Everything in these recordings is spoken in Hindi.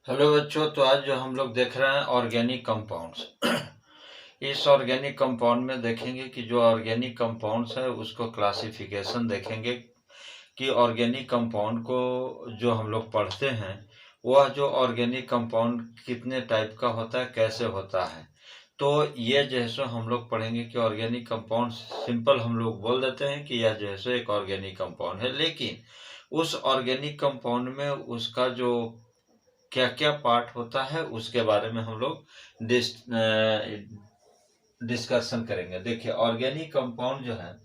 हेलो बच्चों, तो आज जो हम लोग देख रहे हैं ऑर्गेनिक कंपाउंड्स। इस ऑर्गेनिक कंपाउंड में देखेंगे कि जो ऑर्गेनिक कंपाउंड्स है उसको क्लासिफिकेशन देखेंगे कि ऑर्गेनिक कंपाउंड को जो हम लोग पढ़ते हैं वह जो ऑर्गेनिक कंपाउंड कितने टाइप का होता है, कैसे होता है। तो ये जो है सो हम लोग पढ़ेंगे कि ऑर्गेनिक कंपाउंड सिंपल हम लोग बोल देते हैं कि यह जो है सो एक ऑर्गेनिक कंपाउंड है, लेकिन उस ऑर्गेनिक कंपाउंड में उसका जो क्या क्या पार्ट होता है उसके बारे में हम लोग डिस्कशन करेंगे। देखिए, ऑर्गेनिक कंपाउंड जो है,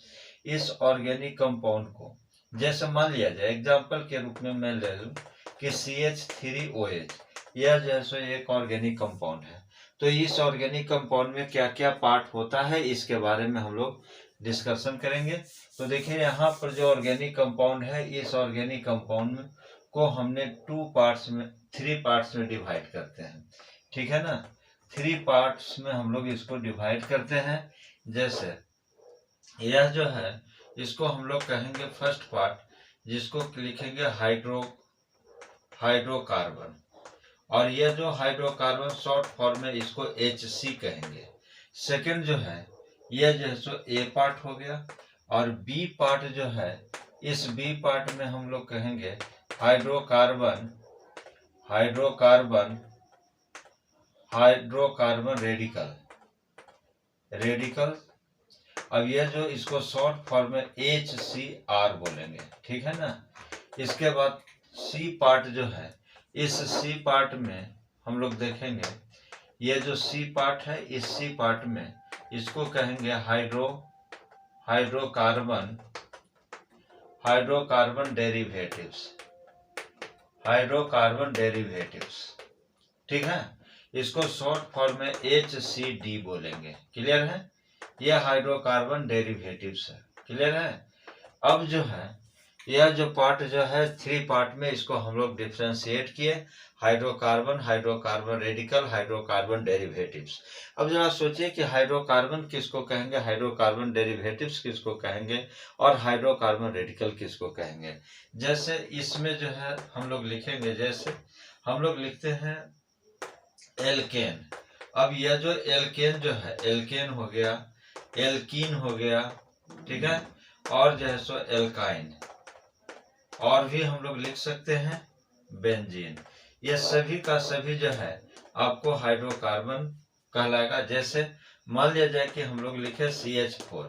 इस ऑर्गेनिक कंपाउंड को जैसे मान लिया जाए एग्जांपल के रूप में मैं ले लूं कि CH3OH, यह जो है सो एक ऑर्गेनिक कंपाउंड है। तो इस ऑर्गेनिक कंपाउंड में क्या क्या पार्ट होता है इसके बारे में हम लोग डिस्कशन करेंगे। तो देखिए, यहाँ पर जो ऑर्गेनिक कंपाउंड है, इस ऑर्गेनिक कंपाउंड को हमने थ्री पार्ट्स में डिवाइड करते हैं। ठीक है ना, थ्री पार्ट्स में हम लोग इसको डिवाइड करते हैं। जैसे यह जो है, इसको हम लोग कहेंगे फर्स्ट पार्ट, जिसको लिखेंगे हाइड्रोकार्बन। और यह जो हाइड्रोकार्बन शॉर्ट फॉर्म में इसको HC कहेंगे। सेकंड जो है, यह जो है सो A पार्ट हो गया। और B पार्ट जो है, इस B पार्ट में हम लोग कहेंगे हाइड्रोकार्बन रेडिकल। अब यह जो इसको शॉर्ट फॉर्म में HCr बोलेंगे। ठीक है ना। इसके बाद C पार्ट जो है, इस C पार्ट में हम लोग देखेंगे, यह जो C पार्ट है, इस C पार्ट में इसको कहेंगे हाइड्रोकार्बन डेरिवेटिव्स। ठीक है, इसको शॉर्ट फॉर्म में HCD बोलेंगे। क्लियर है, यह हाइड्रोकार्बन डेरिवेटिव्स है। क्लियर है। अब जो है, यह जो पार्ट जो है, थ्री पार्ट में इसको हम लोग डिफ्रेंशिएट किए, हाइड्रोकार्बन रेडिकल, हाइड्रोकार्बन डेरिवेटिव्स। अब जरा सोचिए कि हाइड्रोकार्बन किसको कहेंगे, हाइड्रोकार्बन डेरिवेटिव्स किसको कहेंगे, और हाइड्रोकार्बन रेडिकल किसको कहेंगे। जैसे इसमें जो है हम लोग लिखेंगे, जैसे हम लोग लिखते हैं एल्केन। अब यह जो एल्केन जो है, एल्केन हो गया, एल्कीन हो गया। ठीक है, और जो है सो एल्काइन, और भी हम लोग लिख सकते हैं बेंजीन। ये सभी का सभी जो है आपको हाइड्रोकार्बन कहलाएगा। जैसे मान लिया जाए कि हम लोग लिखे CH4,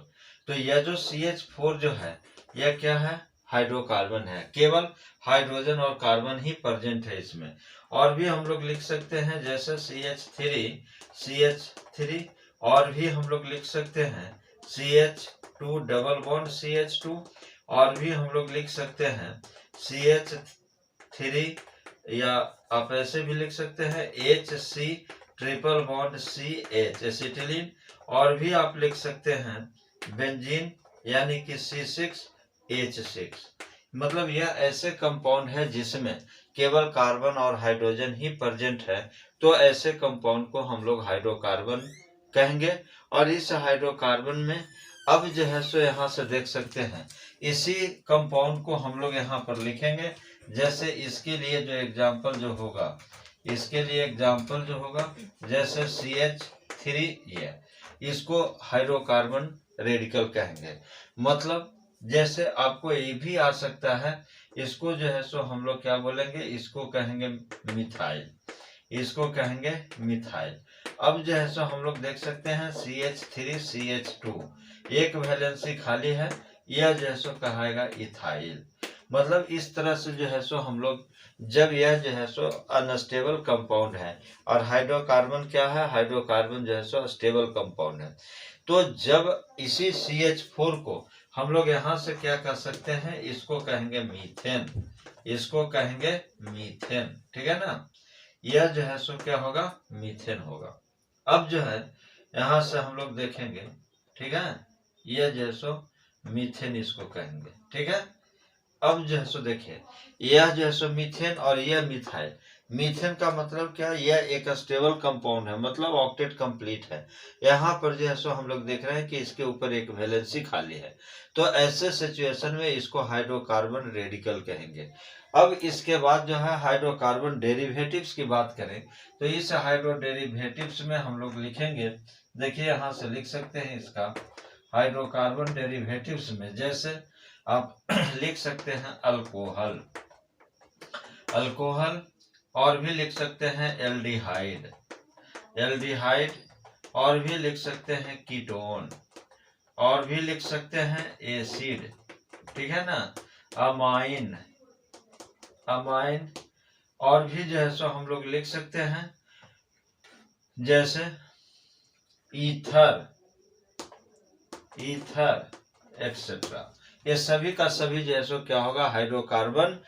तो यह जो CH4 जो है, यह क्या है, हाइड्रोकार्बन है। केवल हाइड्रोजन और कार्बन ही प्रेजेंट है इसमें। और भी हम लोग लिख सकते हैं, जैसे CH3, और भी हम लोग लिख सकते हैं CH2 डबल बॉन्ड CH2, और भी हम लोग लिख सकते हैं CH3, या आप ऐसे भी लिख सकते हैं HC triple bond CH acetylene. और भी आप लिख सकते हैं बेंजीन, यानी कि C6H6। मतलब यह ऐसे कंपाउंड है जिसमें केवल कार्बन और हाइड्रोजन ही प्रेजेंट है। तो ऐसे कंपाउंड को हम लोग हाइड्रोकार्बन कहेंगे। और इस हाइड्रोकार्बन में अब जो है सो यहाँ से देख सकते हैं, इसी कंपाउंड को हम लोग यहाँ पर लिखेंगे। जैसे इसके लिए जो एग्जाम्पल जो होगा, जैसे CH3, ये इसको हाइड्रोकार्बन रेडिकल कहेंगे। मतलब जैसे आपको ये भी आ सकता है, इसको जो है सो हम लोग क्या बोलेंगे, इसको कहेंगे मिथाइल। अब जो है सो हम लोग देख सकते हैं CH3CH2, एक वैलेंसी खाली है, यह जो है सो कहाएगा इथाइल। मतलब इस तरह से जो है सो हम लोग, जब यह जो है सो अनस्टेबल कंपाउंड है, और हाइड्रोकार्बन क्या है, हाइड्रोकार्बन जो है सो स्टेबल कंपाउंड है, तो जब इसी CH4 को हम लोग यहाँ से क्या कर सकते हैं, इसको कहेंगे मीथेन। ठीक है ना, यह जो है सो क्या होगा, मीथेन होगा। अब जो है यहाँ से हम लोग देखेंगे, ठीक है, यह जो है सो मीथेन इसको कहेंगे। ठीक है, अब जो है सो देखिए, यह जो है सो मीथेन और यह मिथाइल। मीथेन का मतलब क्या है, यह एक स्टेबल कंपाउंड है, मतलब ऑक्टेट कंप्लीट है। यहाँ पर जो है सो हम लोग देख रहे हैं कि इसके ऊपर एक वैलेंसी खाली है। तो ऐसे सिचुएशन में इसको हाइड्रोकार्बन रेडिकल कहेंगे। अब इसके बाद जो है हाइड्रोकार्बन डेरिवेटिव्स की बात करें तो इस हाइड्रो डेरिवेटिव्स में हम लोग लिखेंगे, देखिए यहाँ से लिख सकते हैं इसका हाइड्रोकार्बन डेरिवेटिव्स में, जैसे आप लिख सकते हैं अल्कोहल, अल्कोहल, और भी लिख सकते हैं एल्डिहाइड, एल्डिहाइड, और भी लिख सकते हैं कीटोन, और भी लिख सकते हैं एसिड, ठीक है ना, अमाइन, अमाइन, और भी जो है सो हम लोग लिख सकते हैं जैसे ईथर, ईथर एक्सेट्रा। ये सभी का सभी जो है सो क्या होगा, हाइड्रोकार्बन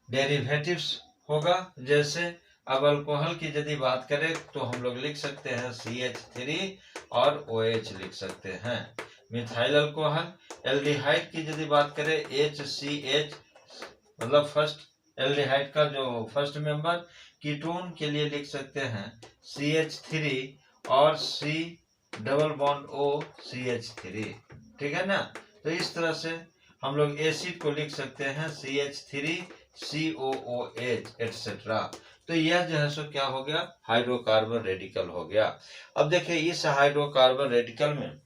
डेरिवेटिव्स होगा। जैसे अब अल्कोहल की यदि बात करें तो हम लोग लिख सकते हैं CH3 और OH लिख सकते हैं, मिथाइल अल्कोहल। एल्डिहाइड की यदि बात करें HCH, मतलब फर्स्ट एल्डिहाइड का जो फर्स्ट मेंबर। कीटोन के लिए लिख सकते हैं CH3 और C double bond O CH3, ठीक है ना। तो इस तरह से हम लोग एसिड को लिख सकते हैं CH3 COOH एक्सेट्रा। तो यह जो है सो क्या हो गया, हाइड्रोकार्बन रेडिकल हो गया। अब देखिए इस हाइड्रोकार्बन रेडिकल में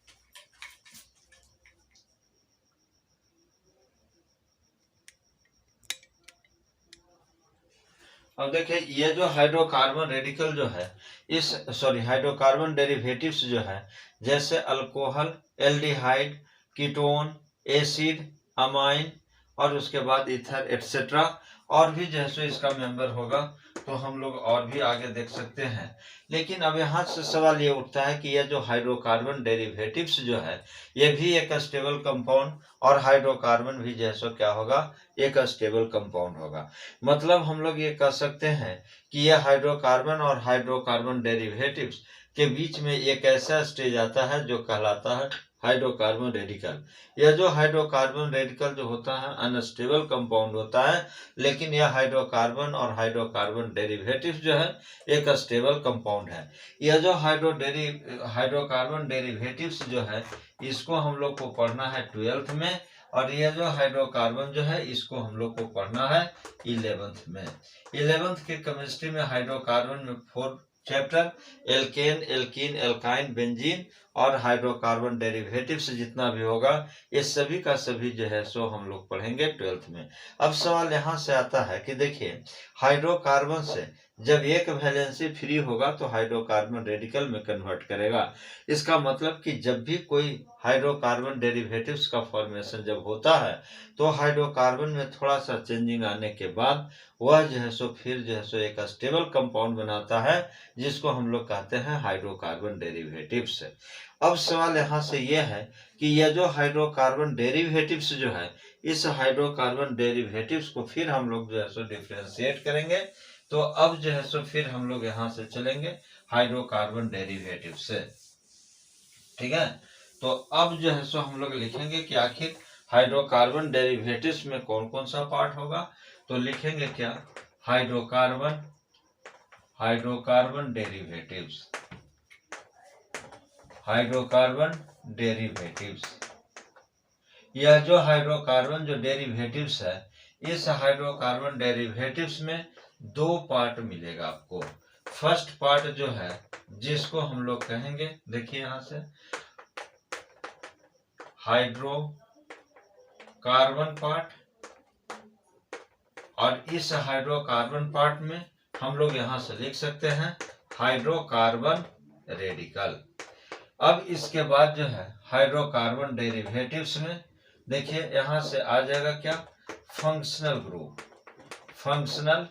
अब देखिए ये जो हाइड्रोकार्बन रेडिकल जो है, इस हाइड्रोकार्बन डेरिवेटिव्स जो है, जैसे alcohol, aldehyde, ketone, acid, amine, और उसके बाद ईथर एक्सेट्रा, और भी जो है सो इसका मेंबर होगा। तो हम लोग और भी आगे देख सकते हैं। लेकिन अब यहाँ से सवाल ये उठता है कि यह जो हाइड्रोकार्बन डेरिवेटिव्स जो है, ये भी एक स्टेबल कंपाउंड, और हाइड्रोकार्बन भी जो है सो क्या होगा, एक स्टेबल कंपाउंड होगा। मतलब हम लोग ये कह सकते हैं कि यह हाइड्रोकार्बन और हाइड्रोकार्बन डेरिवेटिव्स के बीच में एक ऐसा स्टेज आता है जो कहलाता है हाइड्रोकार्बन रेडिकल। यह जो हाइड्रोकार्बन रेडिकल जो होता है अनस्टेबल कंपाउंड होता है, लेकिन यह हाइड्रोकार्बन और हाइड्रोकार्बन डेरिवेटिव जो है एक स्टेबल कंपाउंड है। यह जो हाइड्रोकार्बन डेरिवेटिव्स जो है, इसको हम लोग को पढ़ना है 12th में, और यह जो हाइड्रोकार्बन जो है इसको हम लोग को पढ़ना है 11th में। 11th के केमिस्ट्री में हाइड्रोकार्बन में 4 chapter, alkane, alkene, alkyne, benzene, और हाइड्रोकार्बन डेरिवेटिव्स जितना भी होगा, ये सभी का सभी जो है सो हम लोग पढ़ेंगे 12th में। अब सवाल यहाँ से आता है कि देखिए हाइड्रोकार्बन से जब एक वैलेंसी फ्री होगा तो हाइड्रोकार्बन रेडिकल में कन्वर्ट करेगा। इसका मतलब कि जब भी कोई हाइड्रोकार्बन डेरिवेटिव्स का फॉर्मेशन जब होता है तो हाइड्रोकार्बन में थोड़ा सा चेंजिंग आने के बाद वह जो है सो फिर जो है सो एक स्टेबल कंपाउंड बनाता है, जिसको हम लोग कहते हैं हाइड्रोकार्बन डेरिवेटिव्स। अब सवाल यहाँ से यह है कि यह जो हाइड्रोकार्बन डेरिवेटिव्स जो है, इस हाइड्रोकार्बन डेरिवेटिव्स को फिर हम लोग जो है सो डिफरेंशिएट करेंगे। तो अब जो है सो फिर हम लोग यहाँ से चलेंगे हाइड्रोकार्बन डेरिवेटिव से, ठीक है। तो अब जो है सो हम लोग लिखेंगे कि आखिर हाइड्रोकार्बन डेरिवेटिव्स में कौन कौन सा पार्ट होगा। तो लिखेंगे क्या, hydrocarbon, hydrocarbon derivatives, hydrocarbon derivatives. यह जो हाइड्रोकार्बन जो डेरिवेटिव्स है, इस हाइड्रोकार्बन डेरिवेटिव्स में 2 पार्ट मिलेगा आपको। फर्स्ट पार्ट जो है जिसको हम लोग कहेंगे, देखिए यहां से हाइड्रोकार्बन पार्ट, और इस हाइड्रोकार्बन पार्ट में हम लोग यहां से लिख सकते हैं हाइड्रोकार्बन रेडिकल। अब इसके बाद जो है हाइड्रोकार्बन डेरिवेटिव्स में देखिए यहां से आ जाएगा क्या, फंक्शनल ग्रुप, फंक्शनल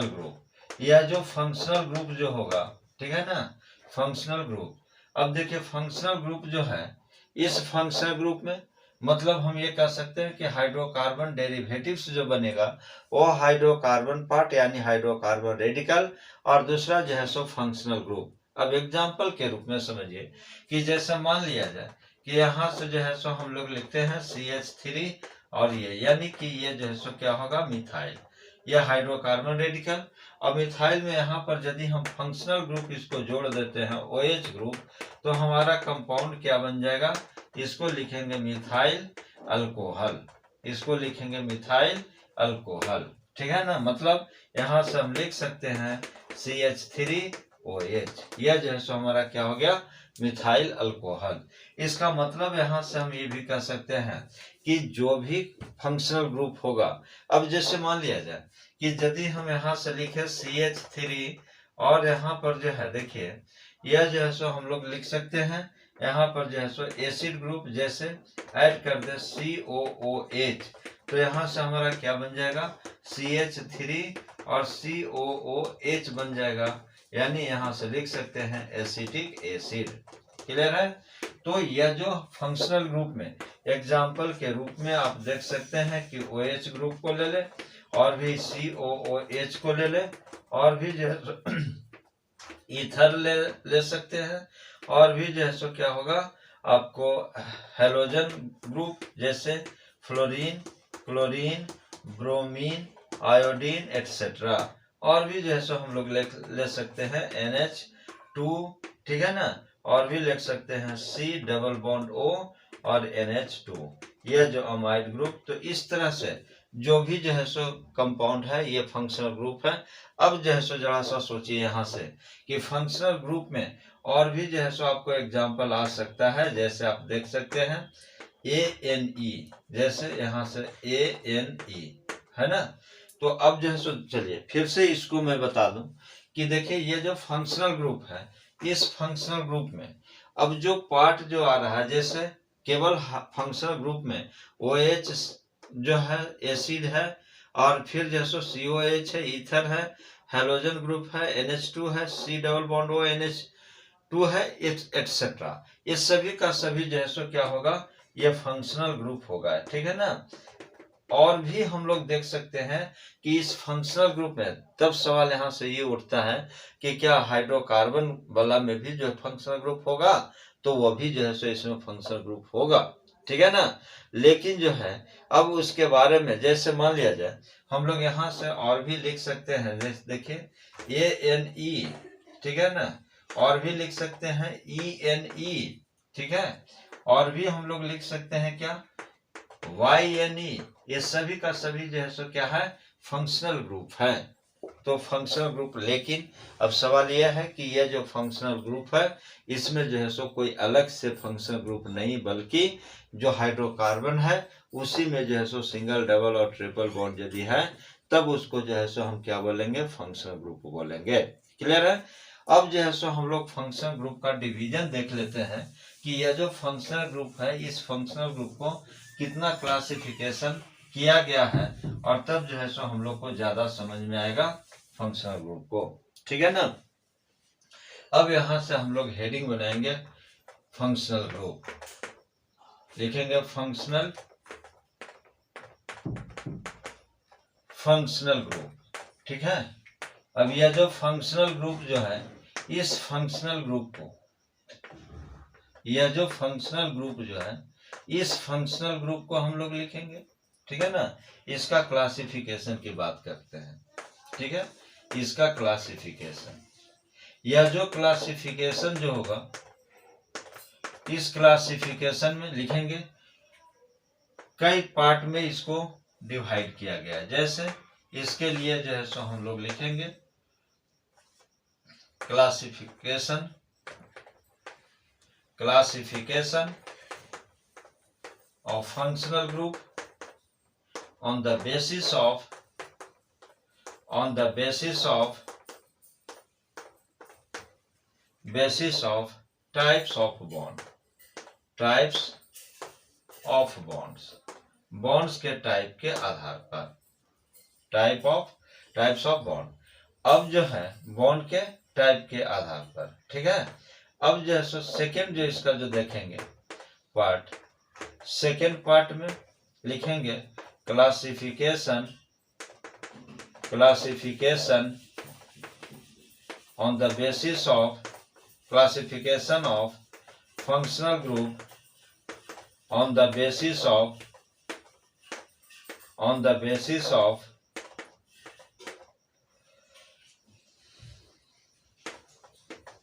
ग्रुप। यह जो फंक्शनल ग्रुप जो होगा, ठीक है ना, फंक्शनल ग्रुप। अब देखिए फंक्शनल ग्रुप जो है, इस फंक्शनल ग्रुप में मतलब हम ये कह सकते हैं कि हाइड्रोकार्बन डेरिवेटिव्स जो बनेगा वो हाइड्रोकार्बन पार्ट यानी हाइड्रोकार्बन रेडिकल, और दूसरा जो है सो फंक्शनल ग्रुप। अब एग्जाम्पल के रूप में समझिए कि जैसे मान लिया जाए कि यहाँ से जो है सो हम लोग लिखते हैं CH3 और ये, यानी कि ये जो है सो क्या होगा, मिथाइल, यह हाइड्रोकार्बन रेडिकल। और मिथाइल में यहाँ पर यदि हम फंक्शनल ग्रुप इसको जोड़ देते हैं OH ग्रुप, तो हमारा कंपाउंड क्या बन जाएगा, इसको लिखेंगे मिथाइल अल्कोहल, इसको लिखेंगे मिथाइल अल्कोहल। ठीक है ना, मतलब यहाँ से हम लिख सकते हैं CH3OH, यह जो है सो हमारा क्या हो गया, मिथाइल अल्कोहल। इसका मतलब यहाँ से हम ये भी कह सकते हैं कि जो भी फंक्शनल ग्रुप होगा, अब जैसे मान लिया जाए कि यदि हम यहाँ से लिखे CH3 और यहाँ पर जो है देखिए यह जो है सो हम लोग लिख सकते हैं यहाँ पर जो है सो एसिड ग्रुप, जैसे ऐड कर दे COOH, तो यहाँ से हमारा क्या बन जाएगा, CH3 और COOH बन जाएगा, यानी यहाँ से लिख सकते हैं एसिटिक एसिड। क्लियर है। तो यह जो फंक्शनल ग्रुप में एग्जाम्पल के रूप में आप देख सकते हैं कि OH ग्रुप को ले ले और भी COOH को ले ले और भी जो है ईथर ले सकते हैं और भी जो है सो क्या होगा आपको हेलोजन ग्रुप, जैसे fluorine, chlorine, bromine, iodine etcetera, और भी जो है सो हम लोग ले सकते हैं NH2, ठीक है ना, और भी लिख सकते हैं C डबल बॉन्ड O और NH2, यह जो अमाइड ग्रुप। तो इस तरह से जो भी जो है सो कंपाउंड है ये फंक्शनल ग्रुप है। अब जो है सो जरा सा सोचिए यहाँ से कि फंक्शनल ग्रुप में और भी जो है सो आपको एग्जांपल आ सकता है, जैसे आप देख सकते हैं ANE, जैसे यहाँ से ANE है ना। तो अब जो है सो चलिए फिर से इसको मैं बता दूं कि देखिए ये जो फंक्शनल ग्रुप है, इस फंक्शनल ग्रुप में अब जो पार्ट जो आ रहा है, जैसे केवल फंक्शनल ग्रुप में OH जो है एसिड है और फिर जो सो COH है, ईथर है, हेलोजन ग्रुप है, NH2 है, C double bond O NH2 है, एक्सेट्रा, ये सभी का सभी जो है सो क्या होगा, ये फंक्शनल ग्रुप होगा। ठीक है ना। और भी हम लोग देख सकते हैं कि इस फंक्शनल ग्रुप में तब सवाल यहाँ से ये उठता है कि क्या हाइड्रोकार्बन वाला में भी जो फंक्शनल ग्रुप होगा, तो वह भी जो है सो इसमें फंक्शनल ग्रुप होगा। ठीक है ना। लेकिन जो है अब उसके बारे में जैसे मान लिया जाए हम लोग यहाँ से और भी लिख सकते हैं, देखिए ANE, ठीक है ना, और भी लिख सकते हैं ENE, ठीक है, और भी हम लोग लिख सकते हैं क्या YNE, ये सभी का सभी जो है सो क्या है, फंक्शनल ग्रुप है। तो फंक्शनल ग्रुप, लेकिन अब सवाल यह है कि यह जो फंक्शनल ग्रुप है इसमें जो है सो कोई अलग से फंक्शनल ग्रुप नहीं, बल्कि जो हाइड्रोकार्बन है उसी में जो है सो सिंगल, डबल और ट्रिपल बॉन्ड यदि है तब उसको जो है सो हम क्या बोलेंगे, फंक्शनल ग्रुप बोलेंगे। क्लियर है। अब जो है सो हम लोग फंक्शनल ग्रुप का डिवीजन देख लेते हैं कि यह जो फंक्शनल ग्रुप है इस फंक्शनल ग्रुप को कितना क्लासिफिकेशन किया गया है, और तब जो है सो हम लोग को ज्यादा समझ में आएगा फंक्शनल ग्रुप को। ठीक है ना। अब यहां से हम लोग हेडिंग बनाएंगे फंक्शनल ग्रुप, लिखेंगे फंक्शनल ग्रुप। ठीक है। अब यह जो फंक्शनल ग्रुप जो है इस फंक्शनल ग्रुप को, यह जो फंक्शनल ग्रुप जो है इस फंक्शनल ग्रुप को हम लोग लिखेंगे। ठीक है ना। इसका क्लासिफिकेशन की बात करते हैं। ठीक है। इसका क्लासिफिकेशन, यह जो क्लासिफिकेशन जो होगा इस क्लासिफिकेशन में लिखेंगे कई पार्ट में इसको डिवाइड किया गया है। जैसे इसके लिए जो है सो हम लोग लिखेंगे classification of functional group on the basis of types of bonds के टाइप के आधार पर, टाइप्स ऑफ बॉन्ड। अब जो है बॉन्ड के टाइप के आधार पर। ठीक है। अब जो है सो सेकेंड जो इसका जो देखेंगे पार्ट, सेकेंड पार्ट में लिखेंगे classification on the basis of classification of functional group on the basis of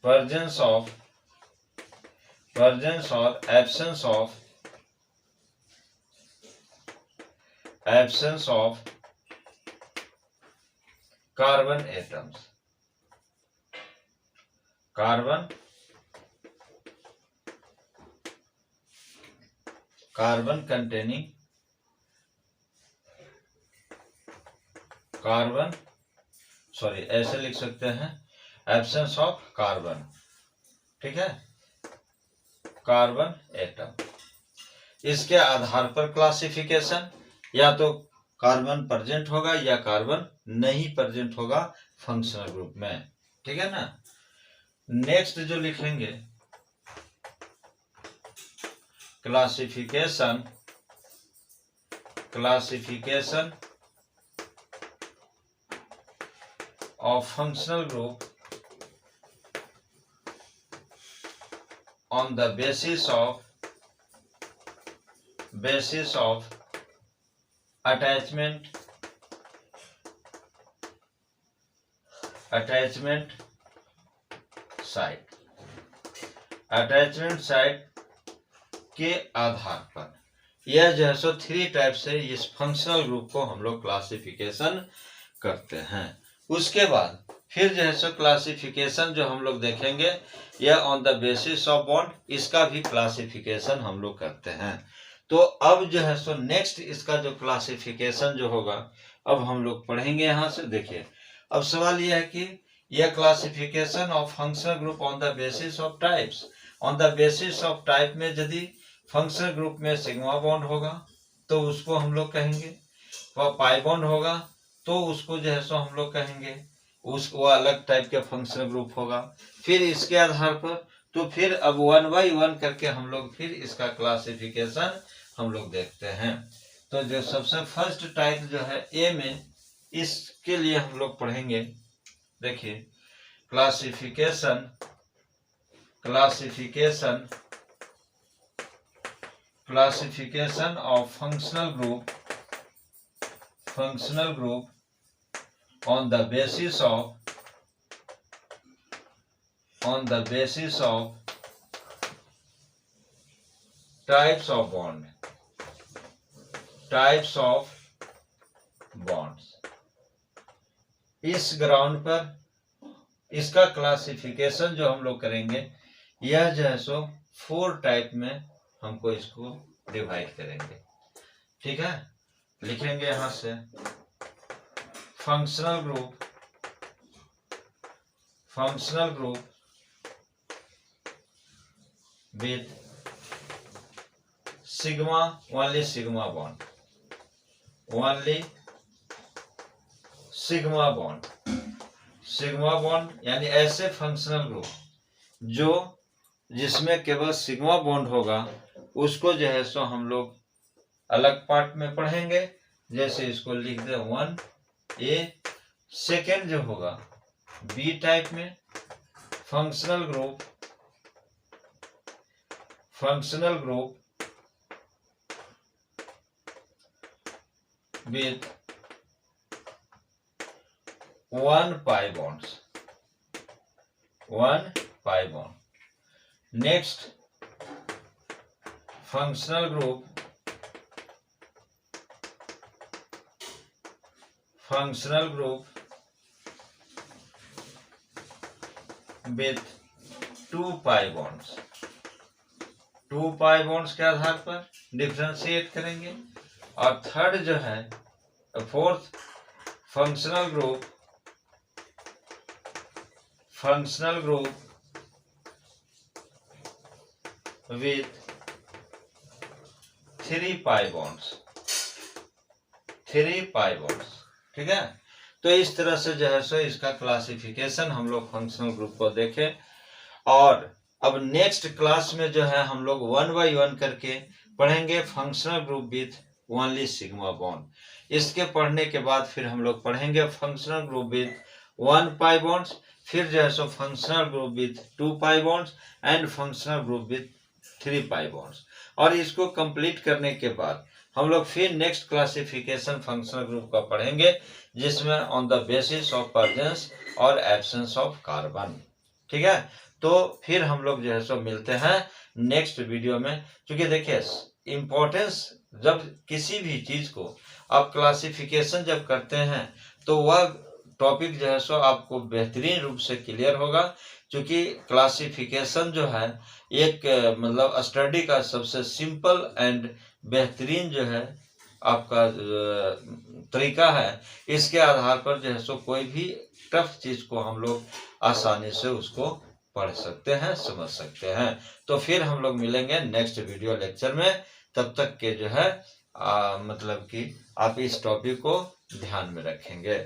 presence or absence of carbon atoms, carbon containing carbon, sorry ऐसे लिख सकते हैं, एब्सेंस ऑफ कार्बन, ठीक है, कार्बन एटम। इसके आधार पर क्लासिफिकेशन, या तो कार्बन प्रेजेंट होगा या कार्बन नहीं प्रेजेंट होगा फंक्शनल ग्रुप में, ठीक है ना। नेक्स्ट जो लिखेंगे classification of functional group on the basis of attachment site के आधार पर, यह जो है सो 3 टाइप से इस फंक्शनल ग्रुप को हम लोग क्लासिफिकेशन करते हैं। उसके बाद फिर जो है सो क्लासिफिकेशन जो हम लोग देखेंगे, यह on the basis of bond, इसका भी क्लासिफिकेशन हम लोग करते हैं। तो अब जो है सो नेक्स्ट इसका जो क्लासिफिकेशन जो होगा, अब हम लोग पढ़ेंगे यहाँ से। देखिए अब सवाल यह है कि यह classification of functional group on the basis of types, on the basis of type में यदि फंक्शनल ग्रुप में सिग्मा बॉन्ड होगा तो उसको हम लोग कहेंगे, और पाई बॉन्ड होगा तो उसको जो है सो हम लोग कहेंगे, उसको अलग टाइप के फंक्शनल ग्रुप होगा। फिर इसके आधार पर तो फिर अब 1 बाई 1 करके हम लोग फिर इसका क्लासिफिकेशन हम लोग देखते हैं। तो जो सबसे फर्स्ट टाइप जो है ए में, इसके लिए हम लोग पढ़ेंगे, देखिए classification of functional group on the basis of types of bonds। इस ग्राउंड पर इसका क्लासिफिकेशन जो हम लोग करेंगे, यह जो है सो 4 टाइप में हमको इसको डिवाइड करेंगे, ठीक है। लिखेंगे यहां से functional group with sigma, only sigma bond, यानी ऐसे फंक्शनल ग्रुप जो जिसमें केवल सिग्मा बॉन्ड होगा, उसको जो है सो हम लोग अलग पार्ट में पढ़ेंगे। जैसे इसको लिख दे 1A। सेकेंड जो होगा बी टाइप में functional group with 1 pi bond. Next functional group with 2 pi bonds. 2 pi bonds के आधार पर डिफरेंशिएट करेंगे। और थर्ड जो है fourth functional group with 3 pi bonds, ठीक है। तो इस तरह से जो है सो इसका क्लासिफिकेशन हम लोग फंक्शनल ग्रुप को देखें। और अब नेक्स्ट क्लास में जो है हम लोग 1 बाई 1 करके पढ़ेंगे functional group with only sigma bond. इसके पढ़ने के बाद फिर हम लोग पढ़ेंगे functional group with 1 pi bonds, फिर जो है so functional group with 2 pi bonds and functional group with 3 pi bonds. और इसको कंप्लीट करने के बाद हम लोग फिर नेक्स्ट क्लासिफिकेशन फंक्शनल ग्रुप का पढ़ेंगे, जिसमें on the basis of presence और एब्सेंस ऑफ कार्बन, ठीक है। तो फिर हम लोग जो है सो मिलते हैं नेक्स्ट वीडियो में। क्योंकि देखिए इम्पोर्टेंस, जब किसी भी चीज को आप क्लासिफिकेशन जब करते हैं तो वह टॉपिक जो है सो आपको बेहतरीन रूप से क्लियर होगा, क्योंकि क्लासिफिकेशन जो है एक मतलब स्टडी का सबसे सिंपल एंड बेहतरीन जो है आपका तरीका है। इसके आधार पर जो है सो कोई भी टफ चीज को हम लोग आसानी से उसको पढ़ सकते हैं, समझ सकते हैं। तो फिर हम लोग मिलेंगे नेक्स्ट वीडियो लेक्चर में। तब तक के जो है मतलब कि आप इस टॉपिक को ध्यान में रखेंगे।